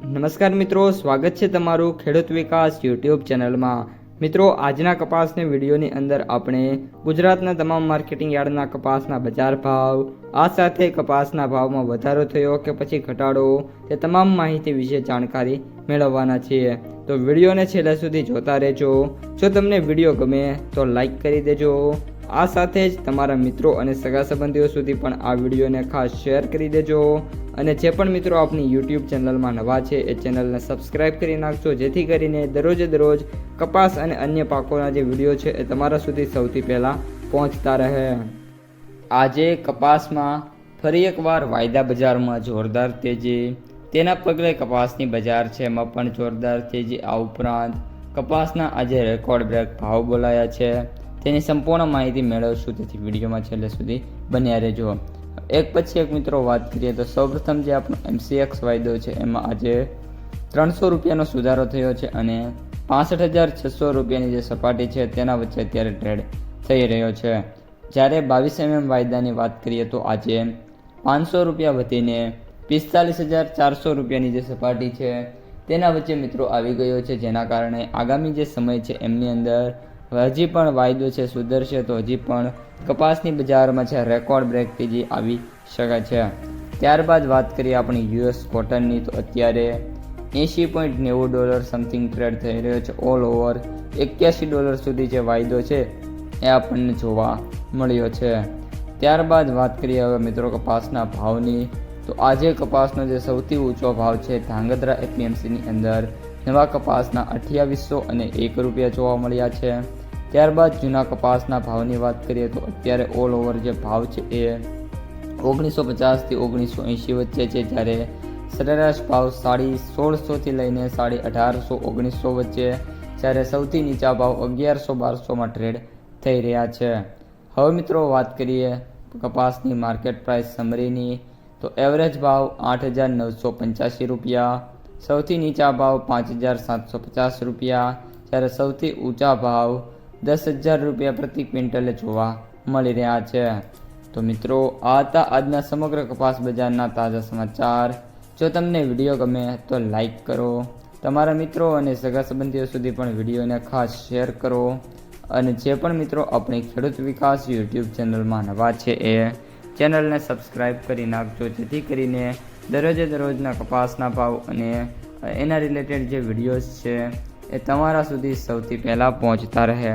નમસ્કાર મિત્રો, સ્વાગત છે તમારું ખેડૂત વિકાસ યુટ્યુબ ચેનલમાં। મિત્રો, આજના કપાસની વિડીયોની અંદર આપણે ગુજરાતના તમામ માર્કેટિંગ યાર્ડના કપાસના બજાર ભાવ, આ સાથે કપાસના ભાવમાં વધારો થયો કે પછી ઘટાડો, તે તમામ માહિતી વિશે જાણકારી મેળવવાના છીએ। તો વિડીયોને છેલ્લે સુધી જોતા રહેજો। જો તમને વિડીયો ગમે તો લાઈક કરી દેજો। આ સાથે જ તમારા મિત્રો અને સગા સંબંધીઓ સુધી પણ આ વિડીયોને ખાસ શેર કરી દેજો। અને જે પણ મિત્રો આપણી યુટ્યુબ ચેનલમાં નવા છે એ ચેનલને સબસ્ક્રાઈબ કરી નાખજો, જેથી કરીને દરરોજ કપાસ અને અન્ય પાકોના જે વિડીયો છે એ તમારા સુધી સૌથી પહેલાં પહોંચતા રહે। આજે કપાસમાં ફરી એકવાર વાયદા બજારમાં જોરદાર તેજી, તેના પગલે કપાસની બજાર છે એમાં પણ જોરદાર તેજી। આ ઉપરાંત કપાસના આજે રેકોર્ડ બ્રેક ભાવ બોલાયા છે, તેની સંપૂર્ણ માહિતી મેળવશું, તેથી વિડીયોમાં છેલ્લે સુધી બન્યા રહેજો। એક પછી એક મિત્રો વાત કરીએ તો સૌપ્રથમ જે આપણો MCX વાયદો છે એમાં આજે 300 રૂપિયાનો સુધારો થયો છે અને 65,600 રૂપિયાની જે સપાટી છે તેના વચ્ચે અત્યારે ટ્રેડ થઈ રહ્યો છે। જ્યારે 22 વાયદાની વાત કરીએ તો આજે 500 રૂપિયા વધીને 45,400 રૂપિયાની જે સપાટી છે તેના વચ્ચે મિત્રો આવી ગયો છે, જેના કારણે આગામી જે સમય છે એમની અંદર હજી પણ વાયદો છે સુધરશે તો હજી પણ કપાસની બજારમાં છે રેકોર્ડ બ્રેક તેજી આવી શકે છે। ત્યારબાદ વાત કરીએ આપણી US કોટનની, તો અત્યારે $80.90 સમથિંગ ટ્રેડ થઈ રહ્યો છે। ઓલ ઓવર $81 સુધી જે વાયદો છે એ આપણને જોવા મળ્યો છે। ત્યારબાદ વાત કરીએ હવે મિત્રો કપાસના ભાવની, તો આજે કપાસનો જે સૌથી ઊંચો ભાવ છે ધાંગધ્રા APMCની અંદર નવા કપાસના 2800 અને 1 રૂપિયા જોવા મળ્યા છે। ત્યારબાદ જૂના કપાસના ભાવની વાત કરીએ તો અત્યારે ઓલ ઓવર જે ભાવ છે એ 1950 થી 1980 વચ્ચે છે, જ્યારે સરેરાશ ભાવ 1650 લઈને 1850 1900 વચ્ચે, જ્યારે સૌથી નીચા ભાવ 1100-1200માં ટ્રેડ થઈ રહ્યા છે। હવે મિત્રો વાત કરીએ કપાસની માર્કેટ પ્રાઇસ સમરીની, તો એવરેજ ભાવ 8,985 રૂપિયા, સૌથી નીચા ભાવ 5,750 રૂપિયા, જ્યારે સૌથી ઊંચા ભાવ 10,000 રૂપિયા પ્રતિ ક્વિન્ટલે જોવા મળી રહ્યા છે। તો મિત્રો, આ હતા આજના સમગ્ર કપાસ બજારના તાજા સમાચાર। જો તમને વિડીયો ગમે તો લાઈક કરો, તમારા મિત્રો અને સગા સંબંધીઓ સુધી પણ વિડીયોને ખાસ શેર કરો, અને જે પણ મિત્રો આપણી ખેડૂત વિકાસ યુટ્યુબ ચેનલમાં નવા છે એ ચેનલને સબસ્ક્રાઈબ કરી નાખજો, જેથી કરીને દરરોજના કપાસના ભાવ અને એના રિલેટેડ જે વિડીયોઝ છે એ તમારા સુધી સૌથી પહેલાં પહોંચતા રહે।